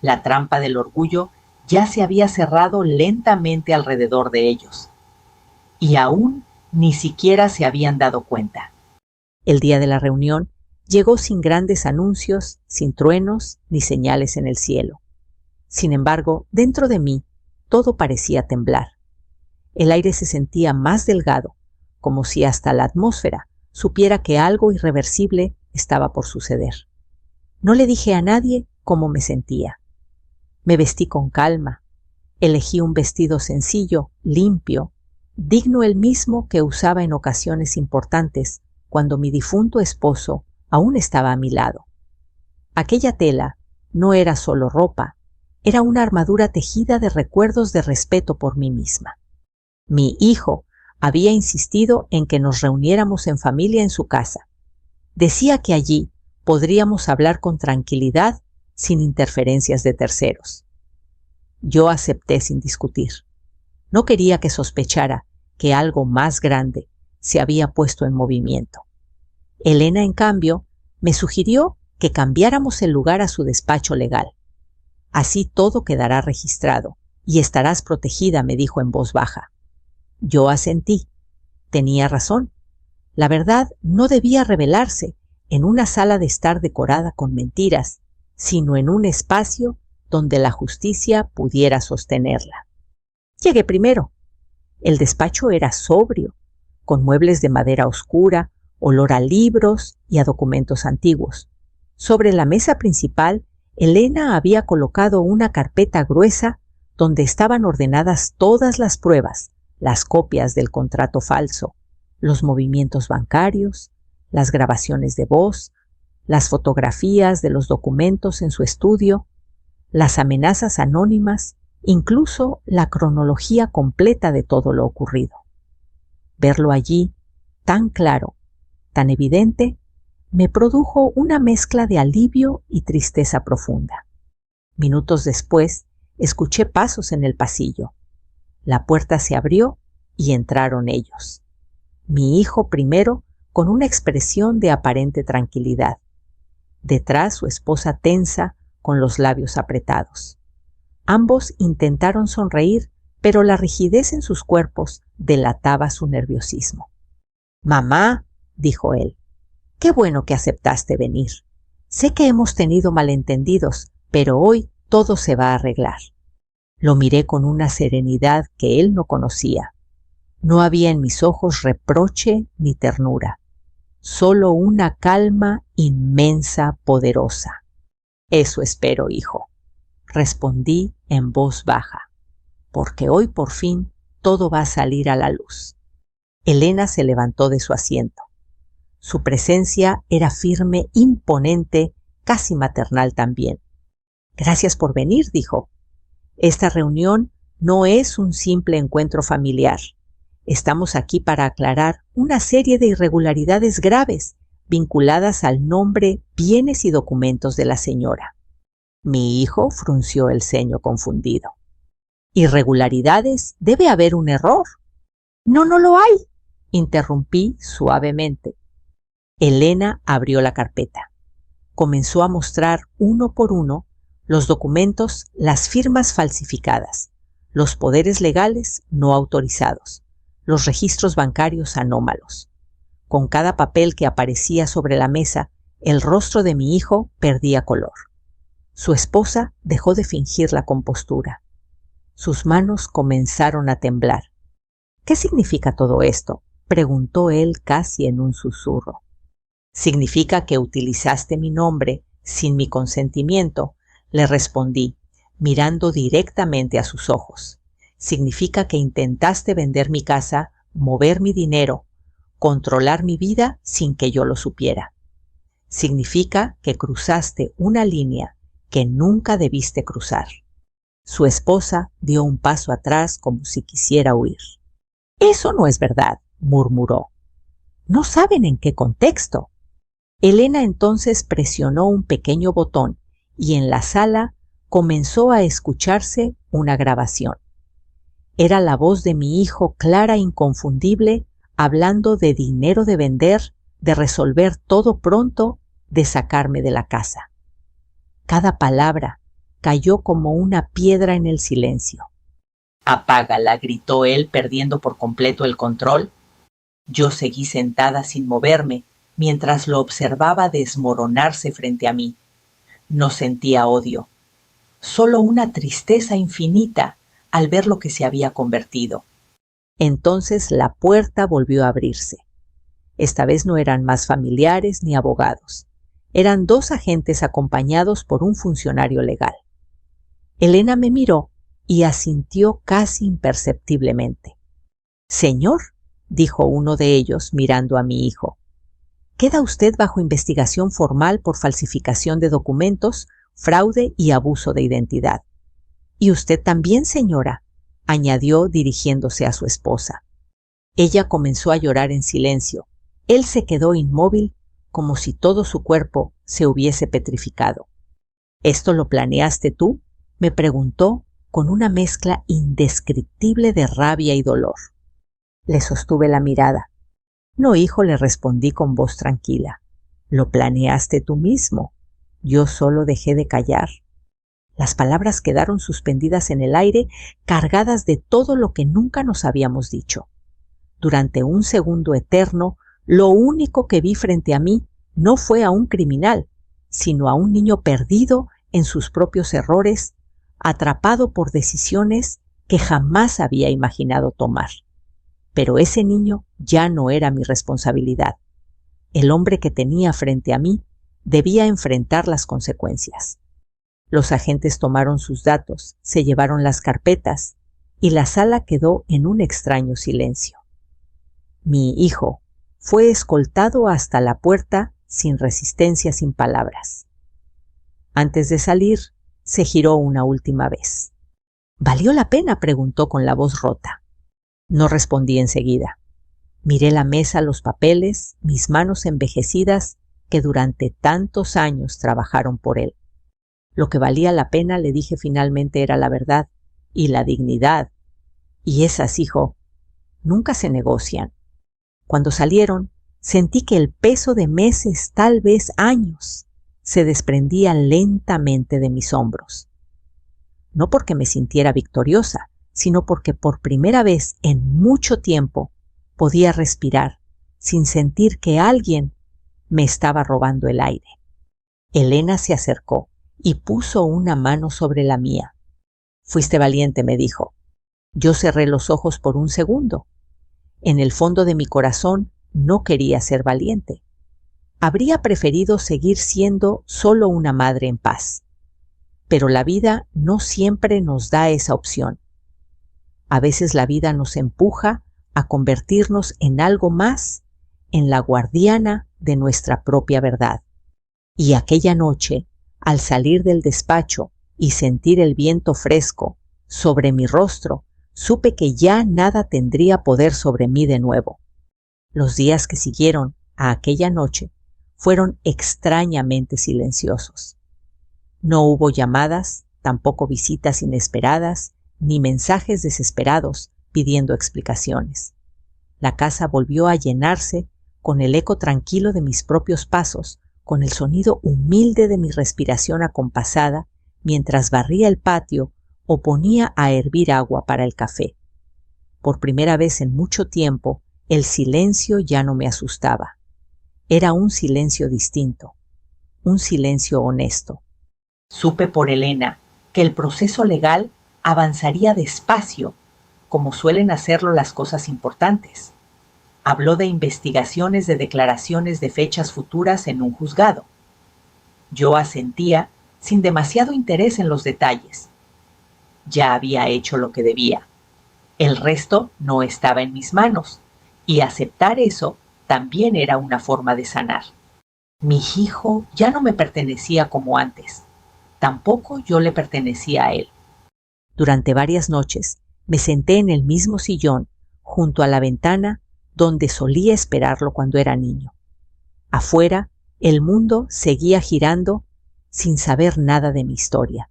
La trampa del orgullo ya se había cerrado lentamente alrededor de ellos. Y aún ni siquiera se habían dado cuenta. El día de la reunión llegó sin grandes anuncios, sin truenos ni señales en el cielo. Sin embargo, dentro de mí todo parecía temblar. El aire se sentía más delgado, como si hasta la atmósfera supiera que algo irreversible estaba por suceder. No le dije a nadie cómo me sentía. Me vestí con calma. Elegí un vestido sencillo, limpio, digno el mismo que usaba en ocasiones importantes cuando mi difunto esposo aún estaba a mi lado. Aquella tela no era solo ropa, era una armadura tejida de recuerdos de respeto por mí misma. Mi hijo había insistido en que nos reuniéramos en familia en su casa. Decía que allí podríamos hablar con tranquilidad sin interferencias de terceros. Yo acepté sin discutir. No quería que sospechara que algo más grande se había puesto en movimiento. Elena, en cambio, me sugirió que cambiáramos el lugar a su despacho legal. Así todo quedará registrado y estarás protegida, me dijo en voz baja. Yo asentí. Tenía razón. La verdad no debía revelarse en una sala de estar decorada con mentiras, sino en un espacio donde la justicia pudiera sostenerla. Llegué primero. El despacho era sobrio, con muebles de madera oscura, olor a libros y a documentos antiguos. Sobre la mesa principal, Elena había colocado una carpeta gruesa donde estaban ordenadas todas las pruebas, las copias del contrato falso, los movimientos bancarios, las grabaciones de voz, las fotografías de los documentos en su estudio, las amenazas anónimas, incluso la cronología completa de todo lo ocurrido. Verlo allí, tan claro, tan evidente, me produjo una mezcla de alivio y tristeza profunda. Minutos después, escuché pasos en el pasillo. La puerta se abrió y entraron ellos. Mi hijo primero, con una expresión de aparente tranquilidad. Detrás su esposa tensa, con los labios apretados. Ambos intentaron sonreír, pero la rigidez en sus cuerpos delataba su nerviosismo. «Mamá», dijo él, «qué bueno que aceptaste venir. Sé que hemos tenido malentendidos, pero hoy todo se va a arreglar». Lo miré con una serenidad que él no conocía. No había en mis ojos reproche ni ternura, solo una calma inmensa, poderosa. «Eso espero, hijo», respondí en voz baja, «porque hoy por fin todo va a salir a la luz». Elena se levantó de su asiento. Su presencia era firme, imponente, casi maternal también. «Gracias por venir», dijo. «Esta reunión no es un simple encuentro familiar. Estamos aquí para aclarar una serie de irregularidades graves vinculadas al nombre, bienes y documentos de la señora». Mi hijo frunció el ceño confundido. «¿Irregularidades? Debe haber un error». «No, no lo hay», interrumpí suavemente. Elena abrió la carpeta. Comenzó a mostrar uno por uno los documentos, las firmas falsificadas, los poderes legales no autorizados, los registros bancarios anómalos. Con cada papel que aparecía sobre la mesa, el rostro de mi hijo perdía color. Su esposa dejó de fingir la compostura. Sus manos comenzaron a temblar. «¿Qué significa todo esto?», preguntó él casi en un susurro. «Significa que utilizaste mi nombre sin mi consentimiento», le respondí, mirando directamente a sus ojos. «Significa que intentaste vender mi casa, mover mi dinero, controlar mi vida sin que yo lo supiera. Significa que cruzaste una línea que nunca debiste cruzar. Su esposa dio un paso atrás como si quisiera huir. Eso no es verdad, murmuró. No saben en qué contexto. Elena entonces presionó un pequeño botón y en la sala comenzó a escucharse una grabación. Era la voz de mi hijo clara e inconfundible, hablando de dinero de vender, de resolver todo pronto, de sacarme de la casa. Cada palabra cayó como una piedra en el silencio. «Apágala», gritó él, perdiendo por completo el control. Yo seguí sentada sin moverme, mientras lo observaba desmoronarse frente a mí. No sentía odio, solo una tristeza infinita al ver lo que se había convertido. Entonces la puerta volvió a abrirse. Esta vez no eran más familiares ni abogados. Eran 2 agentes acompañados por un funcionario legal. Elena me miró y asintió casi imperceptiblemente. «Señor», dijo uno de ellos mirando a mi hijo, «queda usted bajo investigación formal por falsificación de documentos, fraude y abuso de identidad». «Y usted también, señora», añadió dirigiéndose a su esposa. Ella comenzó a llorar en silencio. Él se quedó inmóvil, como si todo su cuerpo se hubiese petrificado. «¿Esto lo planeaste tú?», me preguntó con una mezcla indescriptible de rabia y dolor. Le sostuve la mirada. «No, hijo», le respondí con voz tranquila. «Lo planeaste tú mismo. Yo solo dejé de callar». Las palabras quedaron suspendidas en el aire, cargadas de todo lo que nunca nos habíamos dicho. Durante un segundo eterno, lo único que vi frente a mí no fue a un criminal, sino a un niño perdido en sus propios errores, atrapado por decisiones que jamás había imaginado tomar. Pero ese niño ya no era mi responsabilidad. El hombre que tenía frente a mí debía enfrentar las consecuencias. Los agentes tomaron sus datos, se llevaron las carpetas y la sala quedó en un extraño silencio. Mi hijo fue escoltado hasta la puerta sin resistencia, sin palabras. Antes de salir, se giró una última vez. «¿Valió la pena?», preguntó con la voz rota. No respondí enseguida. Miré la mesa, los papeles, mis manos envejecidas que durante tantos años trabajaron por él. Lo que valía la pena, le dije finalmente, era la verdad y la dignidad. Y esas, hijo, nunca se negocian. Cuando salieron, sentí que el peso de meses, tal vez años, se desprendía lentamente de mis hombros. No porque me sintiera victoriosa, sino porque por primera vez en mucho tiempo podía respirar sin sentir que alguien me estaba robando el aire. Elena se acercó y puso una mano sobre la mía. «Fuiste valiente», me dijo. Yo cerré los ojos por un segundo. En el fondo de mi corazón no quería ser valiente. Habría preferido seguir siendo solo una madre en paz. Pero la vida no siempre nos da esa opción. A veces la vida nos empuja a convertirnos en algo más, en la guardiana de nuestra propia verdad. Y aquella noche, al salir del despacho y sentir el viento fresco sobre mi rostro, supe que ya nada tendría poder sobre mí de nuevo. Los días que siguieron a aquella noche fueron extrañamente silenciosos. No hubo llamadas, tampoco visitas inesperadas, ni mensajes desesperados pidiendo explicaciones. La casa volvió a llenarse con el eco tranquilo de mis propios pasos, con el sonido humilde de mi respiración acompasada mientras barría el patio o ponía a hervir agua para el café. Por primera vez en mucho tiempo, el silencio ya no me asustaba. Era un silencio distinto, un silencio honesto. Supe por Elena que el proceso legal avanzaría despacio, como suelen hacerlo las cosas importantes. Habló de investigaciones de declaraciones de fechas futuras en un juzgado. Yo asentía sin demasiado interés en los detalles. Ya había hecho lo que debía. El resto no estaba en mis manos, y aceptar eso también era una forma de sanar. Mi hijo ya no me pertenecía como antes. Tampoco yo le pertenecía a él. Durante varias noches me senté en el mismo sillón junto a la ventana donde solía esperarlo cuando era niño. Afuera, el mundo seguía girando sin saber nada de mi historia.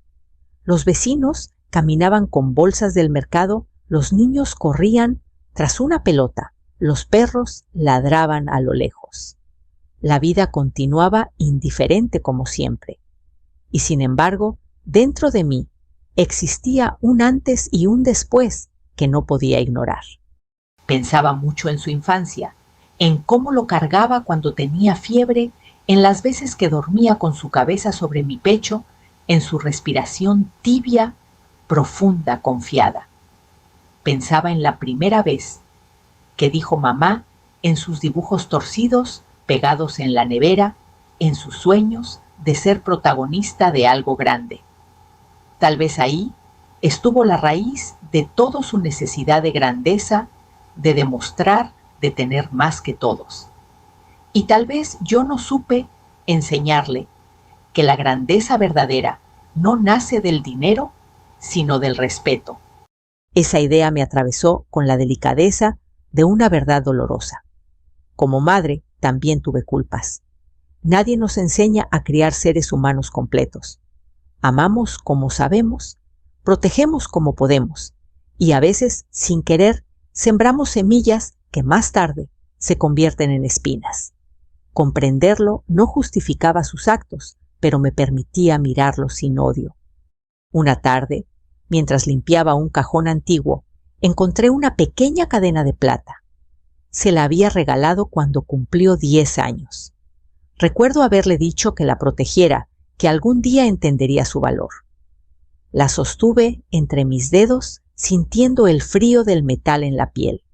Los vecinos caminaban con bolsas del mercado, los niños corrían tras una pelota, los perros ladraban a lo lejos. La vida continuaba indiferente como siempre. Y sin embargo, dentro de mí existía un antes y un después que no podía ignorar. Pensaba mucho en su infancia, en cómo lo cargaba cuando tenía fiebre, en las veces que dormía con su cabeza sobre mi pecho, en su respiración tibia, profunda, confiada. Pensaba en la primera vez que dijo mamá, en sus dibujos torcidos, pegados en la nevera, en sus sueños de ser protagonista de algo grande. Tal vez ahí estuvo la raíz de toda su necesidad de grandeza, de demostrar, de tener más que todos. Y tal vez yo no supe enseñarle que la grandeza verdadera no nace del dinero, sino del respeto. Esa idea me atravesó con la delicadeza de una verdad dolorosa. Como madre, también tuve culpas. Nadie nos enseña a criar seres humanos completos. Amamos como sabemos, protegemos como podemos, y a veces, sin querer, sembramos semillas que más tarde se convierten en espinas. Comprenderlo no justificaba sus actos, pero me permitía mirarlos sin odio. Una tarde, mientras limpiaba un cajón antiguo, encontré una pequeña cadena de plata. Se la había regalado cuando cumplió 10 años. Recuerdo haberle dicho que la protegiera, que algún día entendería su valor. La sostuve entre mis dedos, sintiendo el frío del metal en la piel.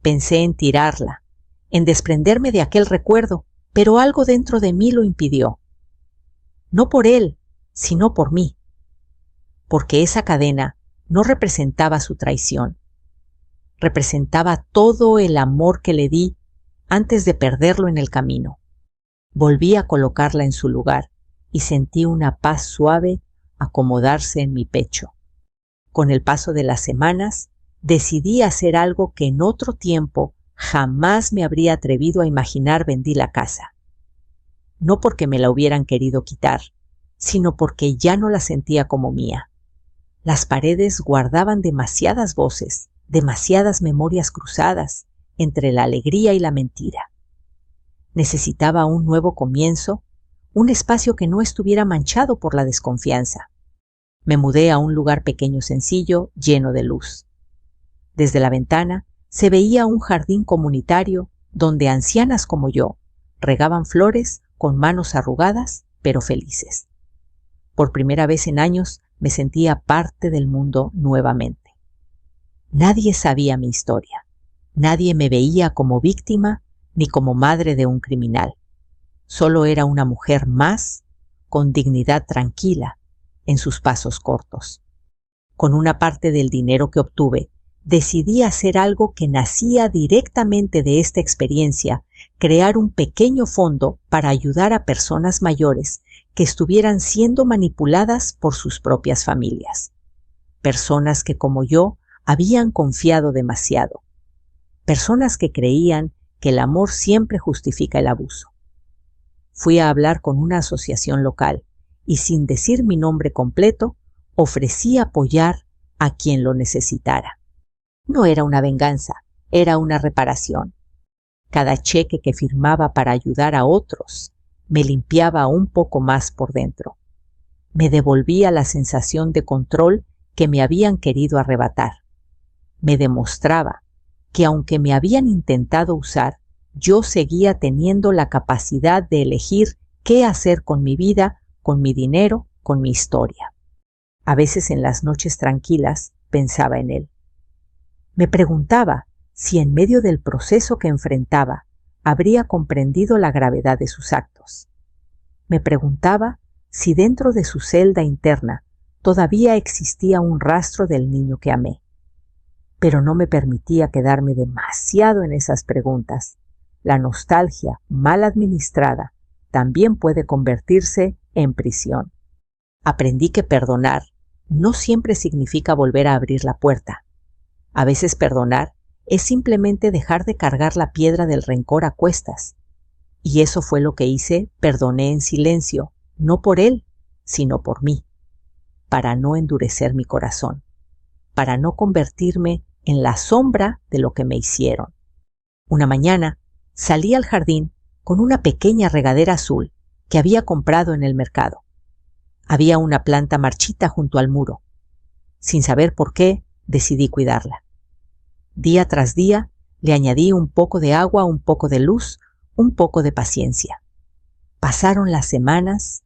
Pensé en tirarla, en desprenderme de aquel recuerdo, pero algo dentro de mí lo impidió. No por él, sino por mí. Porque esa cadena no representaba su traición. Representaba todo el amor que le di antes de perderlo en el camino. Volví a colocarla en su lugar y sentí una paz suave acomodarse en mi pecho. Con el paso de las semanas, decidí hacer algo que en otro tiempo jamás me habría atrevido a imaginar. Vendí la casa. No porque me la hubieran querido quitar, sino porque ya no la sentía como mía. Las paredes guardaban demasiadas voces, demasiadas memorias cruzadas entre la alegría y la mentira. Necesitaba un nuevo comienzo, un espacio que no estuviera manchado por la desconfianza. Me mudé a un lugar pequeño, sencillo, lleno de luz. Desde la ventana se veía un jardín comunitario donde ancianas como yo regaban flores con manos arrugadas pero felices. Por primera vez en años me sentía parte del mundo nuevamente. Nadie sabía mi historia. Nadie me veía como víctima ni como madre de un criminal. Solo era una mujer más, con dignidad tranquila en sus pasos cortos. Con una parte del dinero que obtuve, decidí hacer algo que nacía directamente de esta experiencia, crear un pequeño fondo para ayudar a personas mayores que estuvieran siendo manipuladas por sus propias familias. Personas que, como yo, habían confiado demasiado. Personas que creían que el amor siempre justifica el abuso. Fui a hablar con una asociación local y, sin decir mi nombre completo, ofrecí apoyar a quien lo necesitara. No era una venganza, era una reparación. Cada cheque que firmaba para ayudar a otros me limpiaba un poco más por dentro. Me devolvía la sensación de control que me habían querido arrebatar. Me demostraba que aunque me habían intentado usar, yo seguía teniendo la capacidad de elegir qué hacer con mi vida, con mi dinero, con mi historia. A veces en las noches tranquilas pensaba en él. Me preguntaba si en medio del proceso que enfrentaba habría comprendido la gravedad de sus actos. Me preguntaba si dentro de su celda interna todavía existía un rastro del niño que amé. Pero no me permitía quedarme demasiado en esas preguntas. la nostalgia mal administrada también puede convertirse en prisión. Aprendí que perdonar no siempre significa volver a abrir la puerta. A veces perdonar es simplemente dejar de cargar la piedra del rencor a cuestas. Y eso fue lo que hice, perdoné en silencio, no por él, sino por mí, para no endurecer mi corazón, para no convertirme en la sombra de lo que me hicieron. Una mañana salí al jardín con una pequeña regadera azul que había comprado en el mercado. Había una planta marchita junto al muro. Sin saber por qué, decidí cuidarla. Día tras día le añadí un poco de agua, un poco de luz, un poco de paciencia. Pasaron las semanas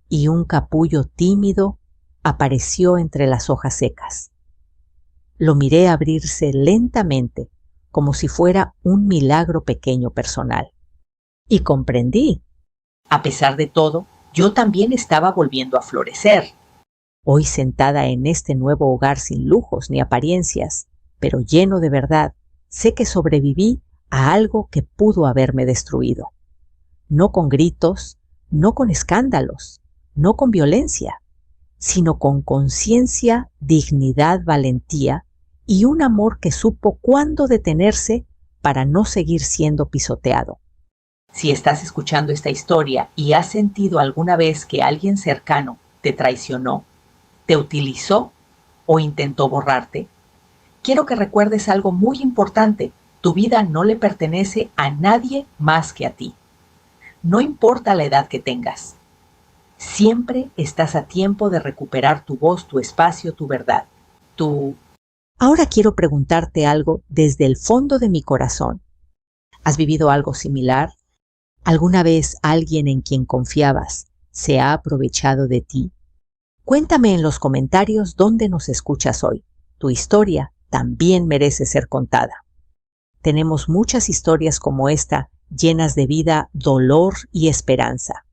y un capullo tímido apareció entre las hojas secas. Lo miré abrirse lentamente, como si fuera un milagro pequeño personal. Y comprendí. A pesar de todo, yo también estaba volviendo a florecer. Hoy sentada en este nuevo hogar sin lujos ni apariencias, pero lleno de verdad, sé que sobreviví a algo que pudo haberme destruido. No con gritos, no con escándalos, no con violencia, sino con conciencia, dignidad, valentía y un amor que supo cuándo detenerse para no seguir siendo pisoteado. Si estás escuchando esta historia y has sentido alguna vez que alguien cercano te traicionó, te utilizó o intentó borrarte, quiero que recuerdes algo muy importante. Tu vida no le pertenece a nadie más que a ti. No importa la edad que tengas. Siempre estás a tiempo de recuperar tu voz, tu espacio, tu verdad. Ahora quiero preguntarte algo desde el fondo de mi corazón. ¿Has vivido algo similar? ¿Alguna vez alguien en quien confiabas se ha aprovechado de ti? Cuéntame en los comentarios dónde nos escuchas hoy. Tu historia también merece ser contada. Tenemos muchas historias como esta, llenas de vida, dolor y esperanza.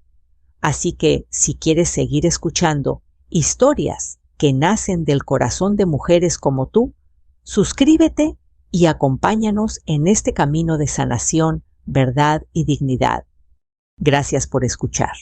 Así que, si quieres seguir escuchando historias que nacen del corazón de mujeres como tú, suscríbete y acompáñanos en este camino de sanación, verdad y dignidad. Gracias por escuchar.